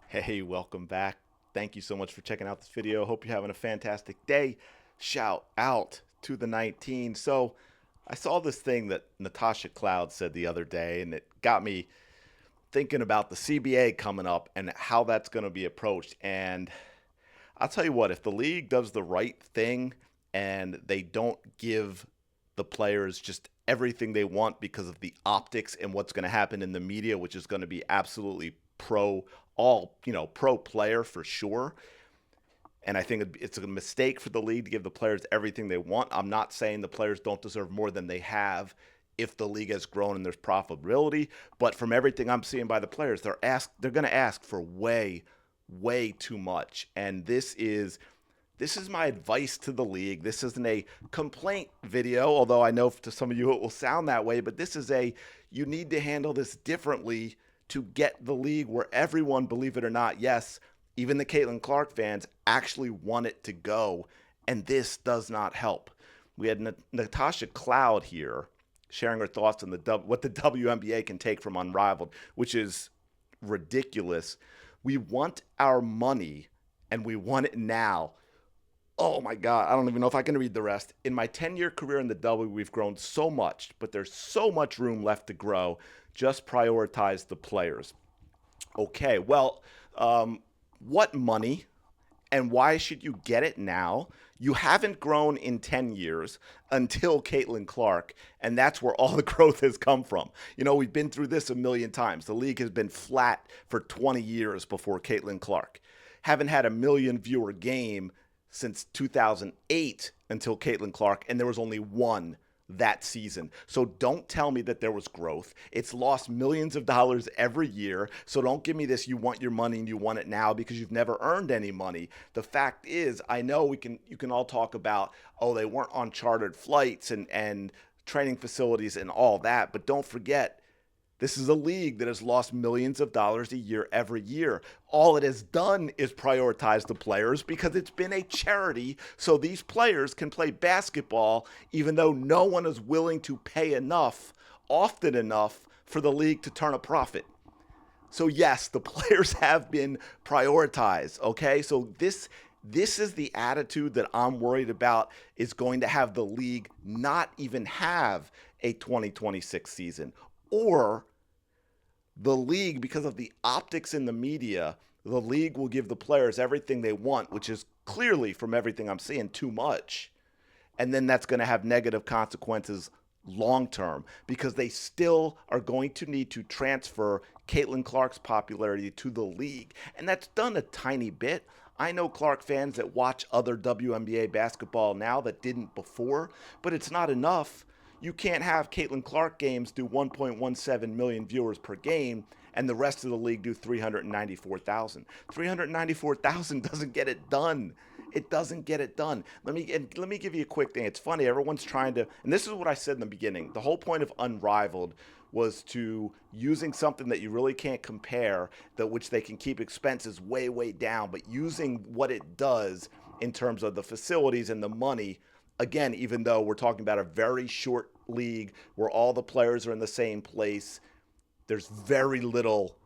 Hey, welcome back. Thank you so much for checking out this video. Hope you're having a fantastic day. Shout out to the 19. So, I saw this thing that Natasha Cloud said the other day, and it got me thinking about the CBA coming up and how that's going to be approached. And I'll tell you what, if the league does the right thing and they don't give the players just everything they want because of the optics and what's going to happen in the media, which is going to be absolutely pro player for sure. And I think it's a mistake for the league to give the players everything they want. I'm not saying the players don't deserve more than they have if the league has grown and there's profitability, but from everything I'm seeing by the players, they're going to ask for way too much. And this is my advice to the league. This isn't a complaint video, although I know to some of you it will sound that way, but this is you need to handle this differently to get the league where everyone, believe it or not, yes, even the Caitlin Clark fans actually want it to go, and this does not help. We had Natasha Cloud here sharing her thoughts on what the WNBA can take from Unrivaled, which is ridiculous. We want our money, and we want it now. Oh my God, I don't even know if I can read the rest. In my 10-year career in the W, we've grown so much, but there's so much room left to grow. Just prioritize the players. Okay, well, what money and why should you get it now? You haven't grown in 10 years until Caitlin Clark, and that's where all the growth has come from. We've been through this a million times. The league has been flat for 20 years before Caitlin Clark. Haven't had a million viewer game since 2008 until Caitlin Clark, and there was only one that season. So don't tell me that there was growth. It's lost millions of dollars every year. So don't give me this you want your money and you want it now because you've never earned any money. The fact is, I know you can all talk about, oh, they weren't on chartered flights and training facilities and all that, but don't forget this is a league that has lost millions of dollars a year every year. All it has done is prioritize the players because it's been a charity so these players can play basketball even though no one is willing to pay enough, often enough, for the league to turn a profit. So yes, the players have been prioritized, okay? So this is the attitude that I'm worried about is going to have the league not even have a 2026 season, or the league, because of the optics in the media, the league will give the players everything they want, which is clearly, from everything I'm seeing, too much. And then that's going to have negative consequences long term because they still are going to need to transfer Caitlin Clark's popularity to the league. And that's done a tiny bit. I know Clark fans that watch other WNBA basketball now that didn't before, but it's not enough. You can't have Caitlin Clark games do 1.17 million viewers per game and the rest of the league do 394,000. 394,000 doesn't get it done. It doesn't get it done. Let me give you a quick thing. It's funny. Everyone's trying to, and this is what I said in the beginning. The whole point of Unrivaled was to using something that you really can't compare, that which they can keep expenses way down, but using what it does in terms of the facilities and the money. Again, even though we're talking about a very short league where all the players are in the same place, there's very little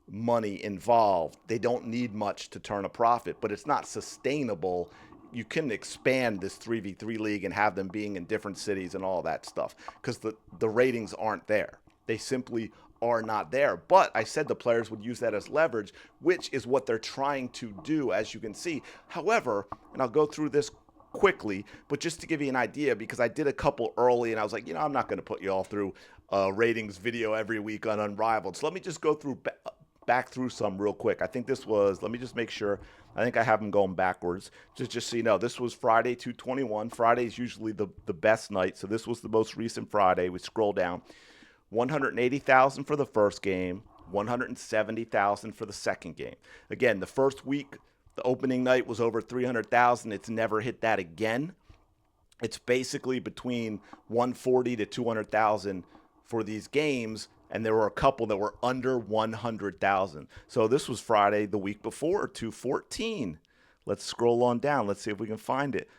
money involved. They don't need much to turn a profit, but it's not sustainable. You can expand this 3v3 league and have them being in different cities and all that stuff because the ratings aren't there. They simply are not there. But I said the players would use that as leverage, which is what they're trying to do, as you can see. However, and I'll go through this quickly, but just to give you an idea, because I did a couple early and I was like, I'm not going to put you all through a ratings video every week on Unrivaled. So let me just go through back through some real quick. I think this was, let me just make sure. I think I have them going backwards. Just so you know, this was Friday 2/21. Friday is usually the best night. So this was the most recent Friday. We scroll down. 180,000 for the first game, 170,000 for the second game. Again, the first week, the opening night was over 300,000. It's never hit that again. It's basically between 140 to 200,000 for these games, and there were a couple that were under 100,000. So this was Friday the week before, 214. Let's scroll on down. Let's see if we can find it.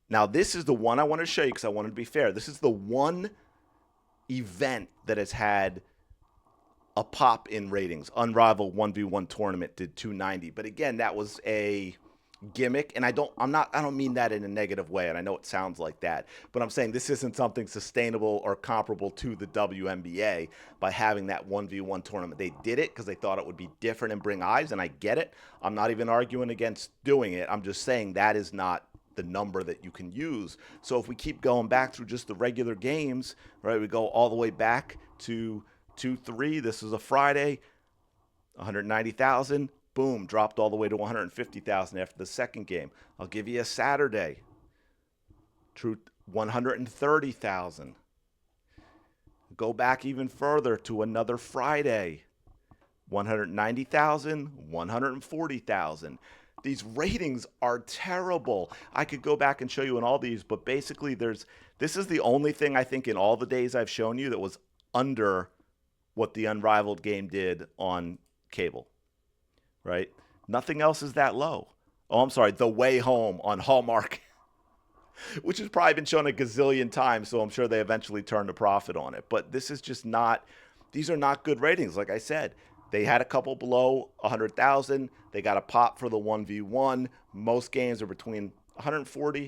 Now, this is the one I want to show you because I wanted to be fair. This is the one event that has had a pop in ratings. Unrivaled 1v1 tournament did 290. But again, that was a gimmick, and I don't mean that in a negative way, and I know it sounds like that, but I'm saying this isn't something sustainable or comparable to the WNBA by having that 1v1 tournament. They did it because they thought it would be different and bring eyes, and I get it. I'm not even arguing against doing it. I'm just saying that is not the number that you can use. So if we keep going back through just the regular games, right, we go all the way back to 2-3. This is a Friday, 190,000. Boom, dropped all the way to 150,000 after the second game. I'll give you a Saturday. True, 130,000. Go back even further to another Friday. 190,000, 140,000. These ratings are terrible. I could go back and show you in all these, but basically this is the only thing I think in all the days I've shown you that was under what the Unrivaled game did on cable. Right? Nothing else is that low. Oh, I'm sorry, The Way Home on Hallmark, which has probably been shown a gazillion times, so I'm sure they eventually turned a profit on it. But this is just not, these are not good ratings. Like I said, they had a couple below 100,000. They got a pop for the 1v1. Most games are between 140,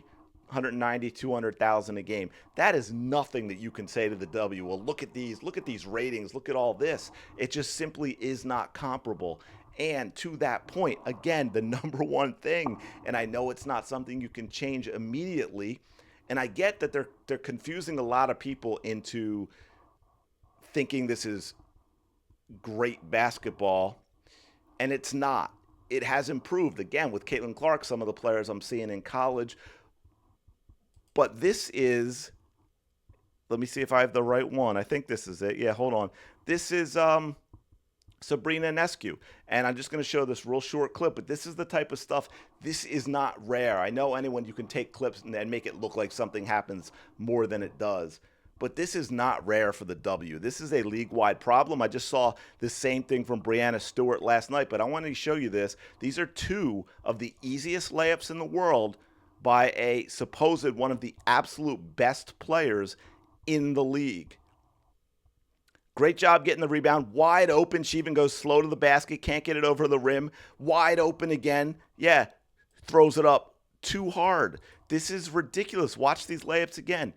190, 200,000 a game. That is nothing that you can say to the W. Well, look at these ratings, look at all this. It just simply is not comparable. And to that point, again, the number one thing, and I know it's not something you can change immediately, and I get that they're confusing a lot of people into thinking this is great basketball, and it's not. It has improved, again, with Caitlin Clark, some of the players I'm seeing in college. But this is, let me see if I have the right one. I think this is it. Yeah, hold on. This is Sabrina Ionescu. And I'm just going to show this real short clip, but this is the type of stuff, this is not rare. I know you can take clips and make it look like something happens more than it does. But this is not rare for the W. This is a league-wide problem. I just saw the same thing from Breanna Stewart last night, but I wanted to show you this. These are two of the easiest layups in the world by a supposed one of the absolute best players in the league. Great job getting the rebound. Wide open. She even goes slow to the basket. Can't get it over the rim. Wide open again. Yeah, throws it up too hard. This is ridiculous. Watch these layups again.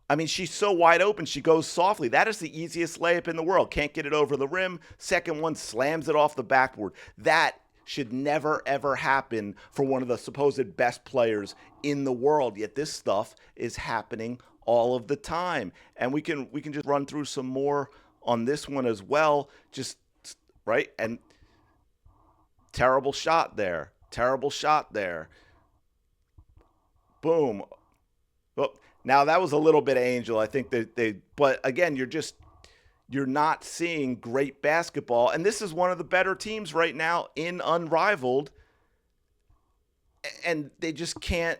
I mean, she's so wide open. She goes softly. That is the easiest layup in the world. Can't get it over the rim. Second one slams it off the backboard. That should never, ever happen for one of the supposed best players in the world. Yet this stuff is happening all of the time. And we can just run through some more on this one as well. Just, right? And terrible shot there. Terrible shot there. Boom. Well, now that was a little bit of Angel. I think but again, you're not seeing great basketball. And this is one of the better teams right now in Unrivaled. And they just can't,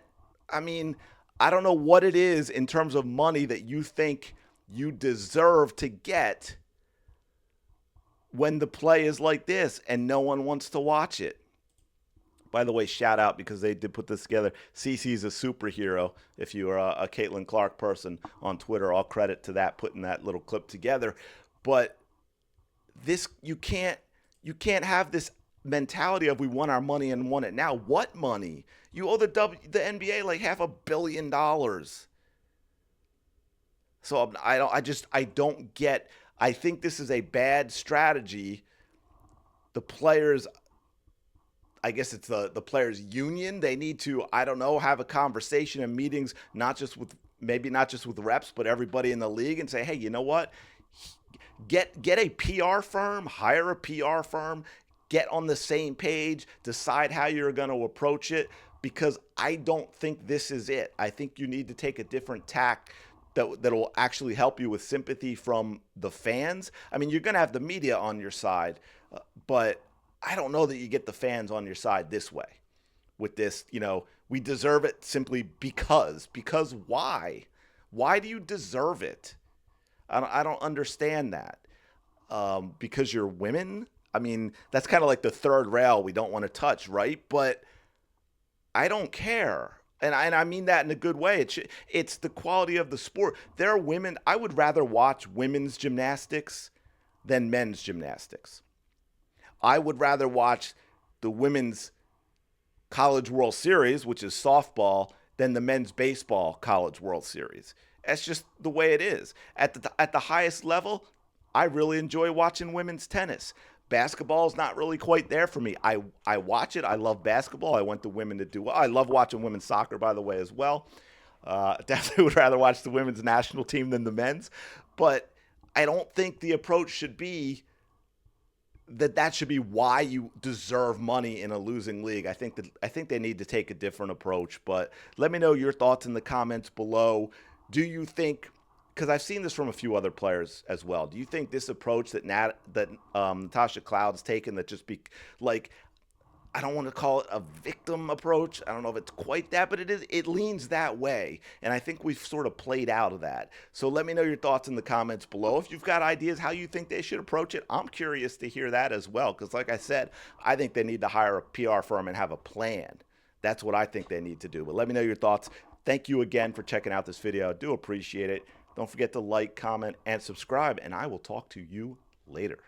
I mean, I don't know what it is in terms of money that you think you deserve to get when the play is like this and no one wants to watch it. By the way, shout out, because they did put this together. Cece's a superhero. If you are a Caitlin Clark person on Twitter, all credit to that, putting that little clip together. But this, you can't have this mentality of we want our money and want it now. What money? You owe the NBA like $500 million. So I don't get. I think this is a bad strategy. The players, I guess it's the players union. They need to, I don't know, have a conversation and meetings, not just with reps, but everybody in the league, and say, hey, you know what? Get a PR firm, hire a PR firm, get on the same page, decide how you're going to approach it, because I don't think this is it. I think you need to take a different tack that will actually help you with sympathy from the fans. I mean, you're going to have the media on your side, but I don't know that you get the fans on your side this way with this, we deserve it simply because why? Why do you deserve it? I don't understand that. Because you're women? I mean, that's kind of like the third rail we don't want to touch, right? But I don't care. And I mean that in a good way. It's the quality of the sport. There are women, I would rather watch women's gymnastics than men's gymnastics. I would rather watch the women's College World Series, which is softball, than the men's baseball College World Series. That's just the way it is. At the highest level, I really enjoy watching women's tennis. Basketball is not really quite there for me. I watch it. I love basketball. I want the women to do well. I love watching women's soccer, by the way, as well. Definitely would rather watch the women's national team than the men's. But I don't think the approach should be that should be why you deserve money in a losing league. I think they need to take a different approach. But let me know your thoughts in the comments below. Do you think? Because I've seen this from a few other players as well. Do you think this approach that Natasha Cloud's taken, that just be like, I don't want to call it a victim approach. I don't know if it's quite that, but it leans that way. And I think we've sort of played out of that. So let me know your thoughts in the comments below. If you've got ideas how you think they should approach it, I'm curious to hear that as well. Because like I said, I think they need to hire a PR firm and have a plan. That's what I think they need to do. But let me know your thoughts. Thank you again for checking out this video. I do appreciate it. Don't forget to like, comment, and subscribe. And I will talk to you later.